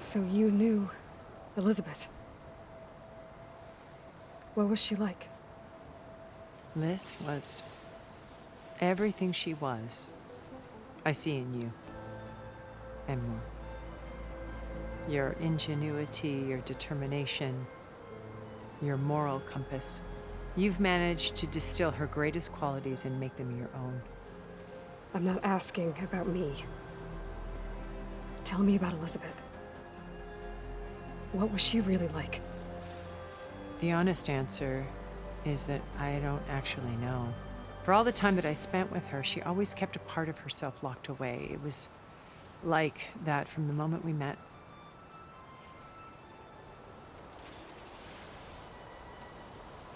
So you knew Elizabeth. What was she like? Liz was everything she was. I see in you. And more. Your ingenuity, your determination, your moral compass. You've managed to distill her greatest qualities and make them your own. I'm not asking about me. Tell me about Elizabeth. What was she really like? The honest answer is that I don't actually know. For all the time that I spent with her, she always kept a part of herself locked away. It was like that from the moment we met.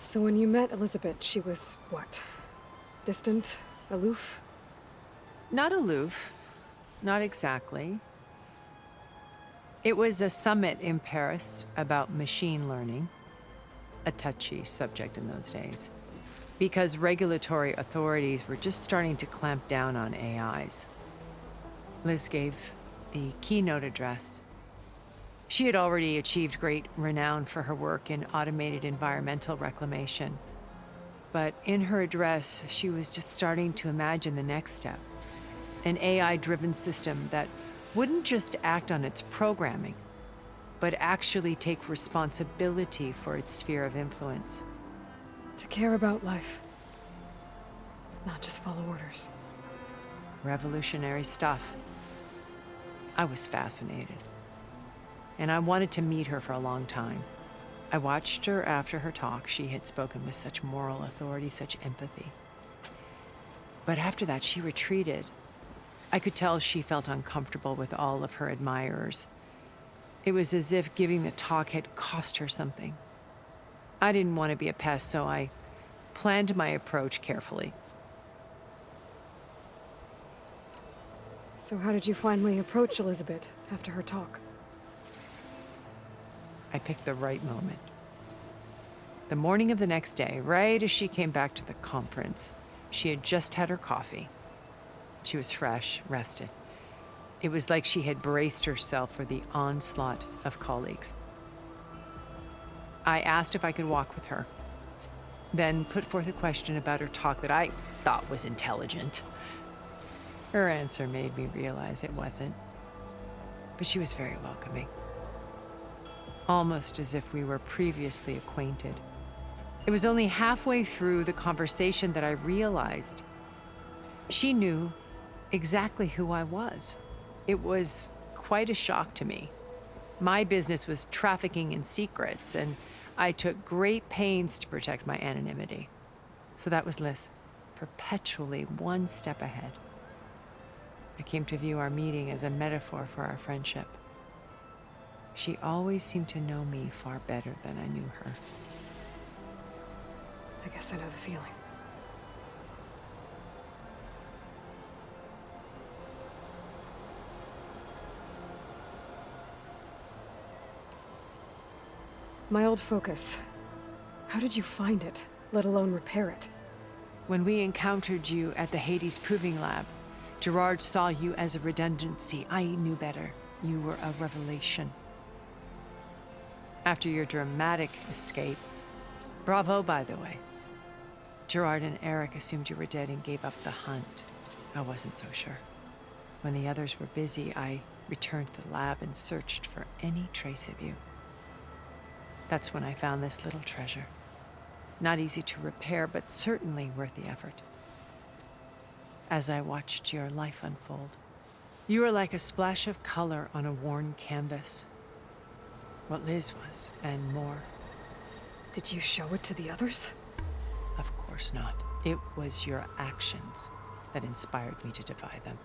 So when you met Elizabeth, she was what? Distant? Aloof? Not aloof. Not exactly. It was a summit in Paris about machine learning, a touchy subject in those days, because regulatory authorities were just starting to clamp down on AIs. Liz gave the keynote address. She had already achieved great renown for her work in automated environmental reclamation. But in her address, she was just starting to imagine the next step, an AI-driven system that wouldn't just act on its programming, but actually take responsibility for its sphere of influence. To care about life. Not just follow orders. Revolutionary stuff. I was fascinated. And I wanted to meet her for a long time. I watched her after her talk. She had spoken with such moral authority, such empathy. But after that, she retreated. I could tell she felt uncomfortable with all of her admirers. It was as if giving the talk had cost her something. I didn't want to be a pest, so I planned my approach carefully. So how did you finally approach Elizabeth after her talk? I picked the right moment. The morning of the next day, right as she came back to the conference, she had just had her coffee. She was fresh, rested. It was like she had braced herself for the onslaught of colleagues. I asked if I could walk with her, then put forth a question about her talk that I thought was intelligent. Her answer made me realize it wasn't, but she was very welcoming. Almost as if we were previously acquainted. It was only halfway through the conversation that I realized she knew exactly who I was. It was quite a shock to me. My business was trafficking in secrets, and I took great pains to protect my anonymity. So that was Liz, perpetually one step ahead. I came to view our meeting as a metaphor for our friendship. She always seemed to know me far better than I knew her. I guess I know the feeling. My old focus. How did you find it, let alone repair it? When we encountered you at the Hades Proving Lab, Gerard saw you as a redundancy. I knew better. You were a revelation. After your dramatic escape, bravo, by the way. Gerard and Eric assumed you were dead and gave up the hunt. I wasn't so sure. When the others were busy, I returned to the lab and searched for any trace of you. That's when I found this little treasure. Not easy to repair, but certainly worth the effort. As I watched your life unfold, you were like a splash of color on a worn canvas. What Liz was, and more. Did you show it to the others? Of course not. It was your actions that inspired me to defy them.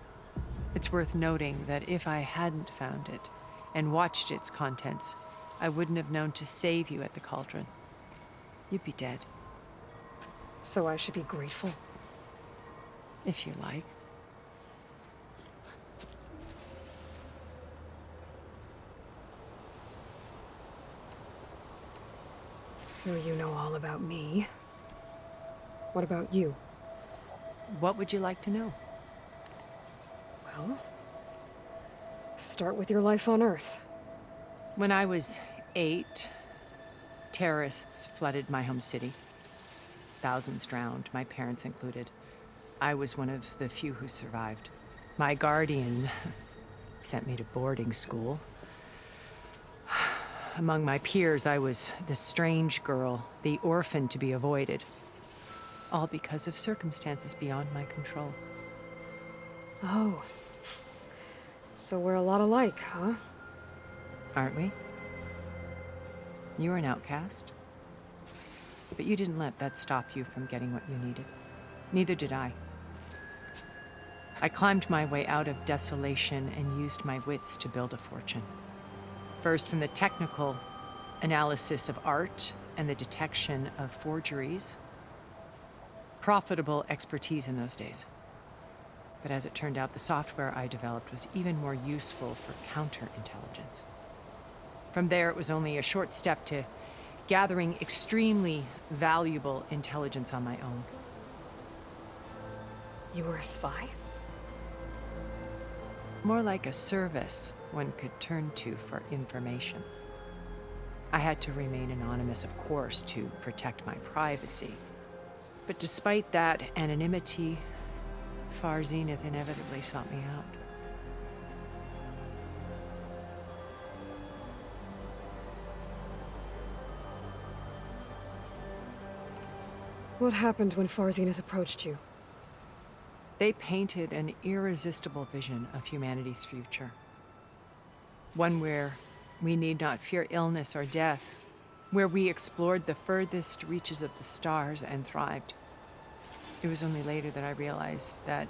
It's worth noting that if I hadn't found it and watched its contents, I wouldn't have known to save you at the cauldron. You'd be dead. So I should be grateful? If you like. So you know all about me. What about you? What would you like to know? Well, start with your life on Earth. When I was 8, terrorists flooded my home city. Thousands drowned, my parents included. I was one of the few who survived. My guardian sent me to boarding school. Among my peers, I was the strange girl, the orphan to be avoided. All because of circumstances beyond my control. Oh. So we're a lot alike, huh? Aren't we? You were an outcast. But you didn't let that stop you from getting what you needed. Neither did I. I climbed my way out of desolation and used my wits to build a fortune. First, from the technical analysis of art and the detection of forgeries. Profitable expertise in those days. But as it turned out, the software I developed was even more useful for counterintelligence. From there, it was only a short step to gathering extremely valuable intelligence on my own. You were a spy? More like a service one could turn to for information. I had to remain anonymous, of course, to protect my privacy. But despite that anonymity, Far Zenith inevitably sought me out. What happened when Far Zenith approached you? They painted an irresistible vision of humanity's future. One where we need not fear illness or death, where we explored the furthest reaches of the stars and thrived. It was only later that I realized that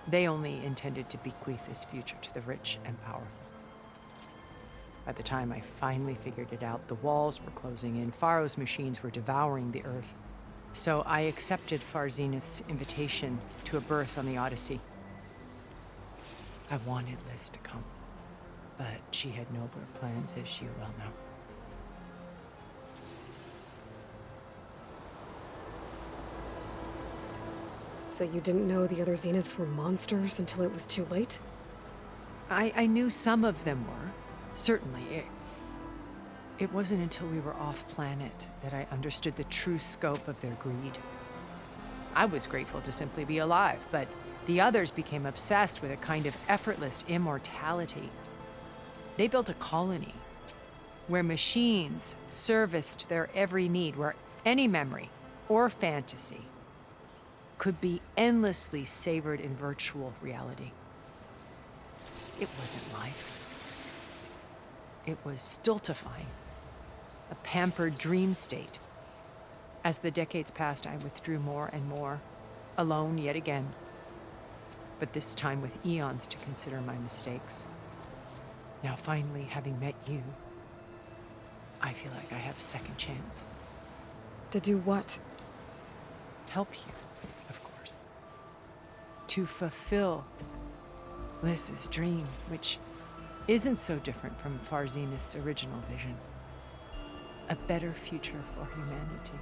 they only intended to bequeath this future to the rich and powerful. By the time I finally figured it out, the walls were closing in, Pharaoh's machines were devouring the earth. So I accepted Far Zenith's invitation to a berth on the Odyssey. I wanted Liz to come, but she had nobler plans, as you well know. So you didn't know the other Zeniths were monsters until it was too late? I knew some of them were, certainly. It wasn't until we were off-planet that I understood the true scope of their greed. I was grateful to simply be alive, but the others became obsessed with a kind of effortless immortality. They built a colony where machines serviced their every need, where any memory or fantasy could be endlessly savored in virtual reality. It wasn't life. It was stultifying. A pampered dream state. As the decades passed, I withdrew more and more, alone yet again, but this time with eons to consider my mistakes. Now finally, having met you, I feel like I have a second chance. To do what? Help you, of course. To fulfill Liz's dream, which isn't so different from Far Zenith's original vision. A better future for humanity.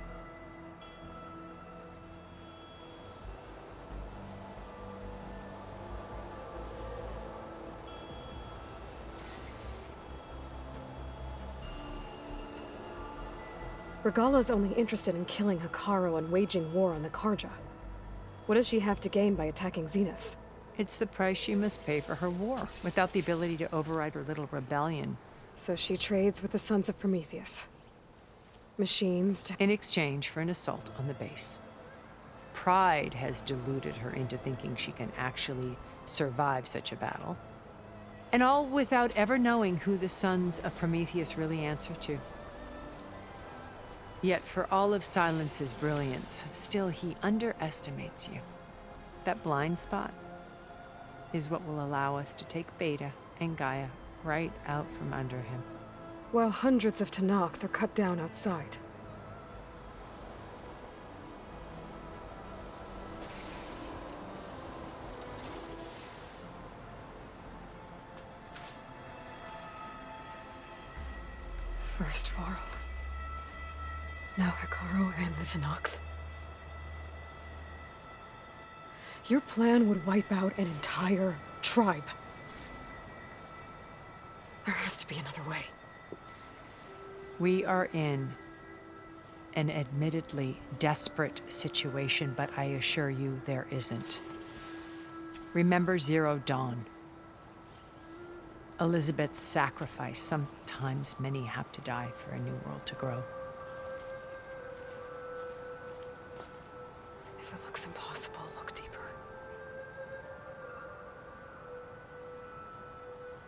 Regala's only interested in killing Hikaru and waging war on the Karja. What does she have to gain by attacking Zeniths? It's the price she must pay for her war, without the ability to override her little rebellion. So she trades with the Sons of Prometheus. Machines to... In exchange for an assault on the base. Pride has deluded her into thinking she can actually survive such a battle. And all without ever knowing who the Sons of Prometheus really answer to. Yet for all of Silence's brilliance, still he underestimates you. That blind spot is what will allow us to take Beta and Gaia right out from under him. While hundreds of Tenakth are cut down outside. First Pharaoh. Now Hikaru and the Tenakth. Your plan would wipe out an entire tribe. There has to be another way. We are in an admittedly desperate situation, but I assure you there isn't. Remember Zero Dawn. Elizabeth's sacrifice. Sometimes many have to die for a new world to grow. If it looks impossible, look deeper.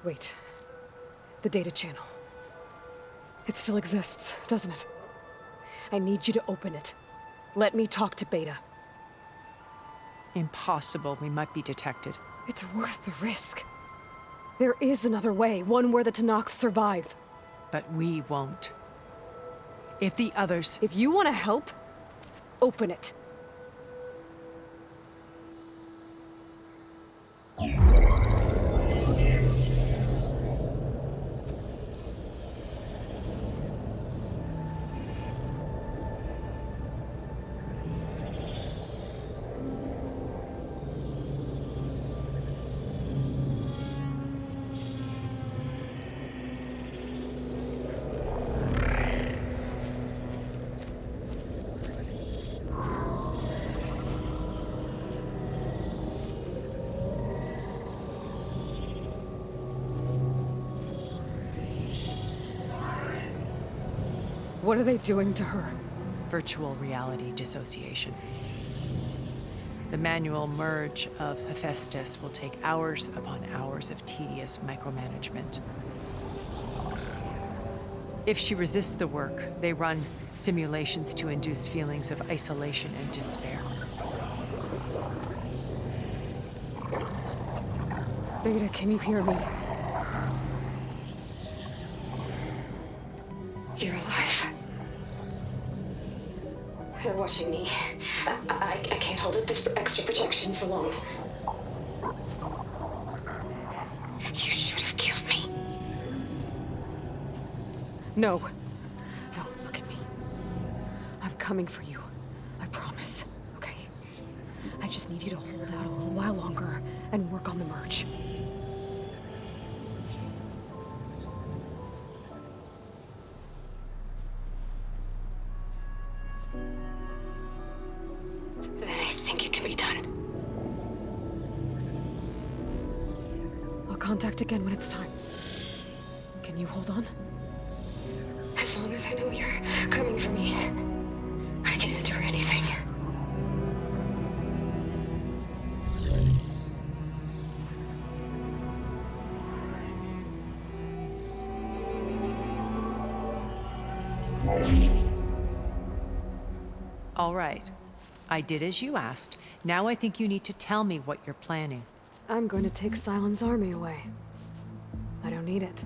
Wait. The data channel. It still exists, doesn't it? I need you to open it. Let me talk to Beta. Impossible. We might be detected. It's worth the risk. There is another way, one where the Tenakth survive. But we won't. If the others... If you want to help, open it. What are they doing to her? Virtual reality dissociation. The manual merge of Hephaestus will take hours upon hours of tedious micromanagement. If she resists the work, they run simulations to induce feelings of isolation and despair. Beta, can you hear me? You're alive. They're watching me. I can't hold up this extra projection for long. You should have killed me. No. No, look at me. I'm coming for you. I promise. Okay? I just need you to hold out a little while longer and work on the merge. Then I think it can be done. I'll contact again when it's time. Can you hold on? As long as I know you're coming for me, I can endure anything. All right. I did as you asked. Now I think you need to tell me what you're planning. I'm going to take Silent's army away. I don't need it.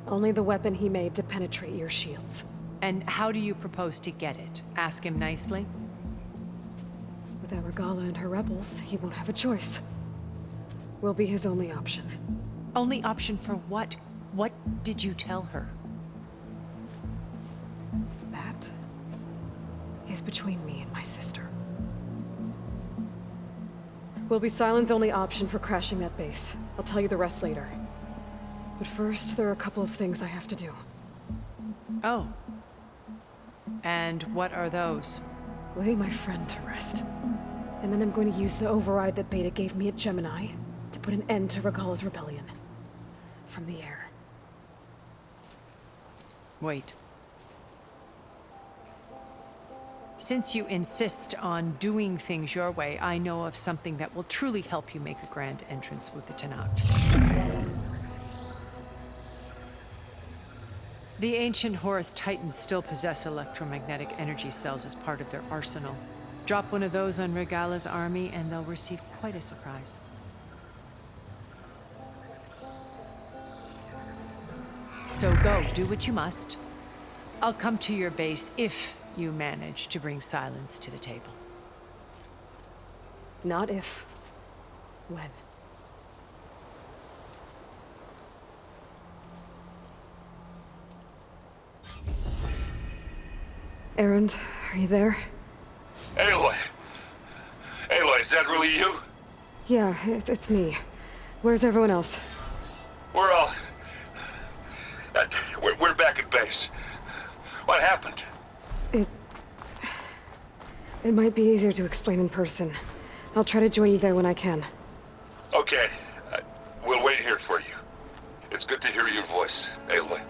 Only the weapon he made to penetrate your shields. And how do you propose to get it? Ask him nicely? Without Regala and her rebels, he won't have a choice. We'll be his only option. Only option for what? What did you tell her? That is between me and my sister. Will be Silent's only option for crashing that base. I'll tell you the rest later. But first, there are a couple of things I have to do. Oh. And what are those? Lay my friend to rest. And then I'm going to use the override that Beta gave me at Gemini to put an end to Regala's rebellion. From the air. Wait. Since you insist on doing things your way, I know of something that will truly help you make a grand entrance with the Tenakth. The ancient Horus Titans still possess electromagnetic energy cells as part of their arsenal. Drop one of those on Regala's army and they'll receive quite a surprise. So go, do what you must. I'll come to your base if you manage to bring Silence to the table. Not if. When. Erend, are you there? Aloy! Aloy, is that really you? Yeah, it's me. Where's everyone else? We're all... we're back at base. What happened? It might be easier to explain in person. I'll try to join you there when I can. Okay. We'll wait here for you. It's good to hear your voice, Aloy.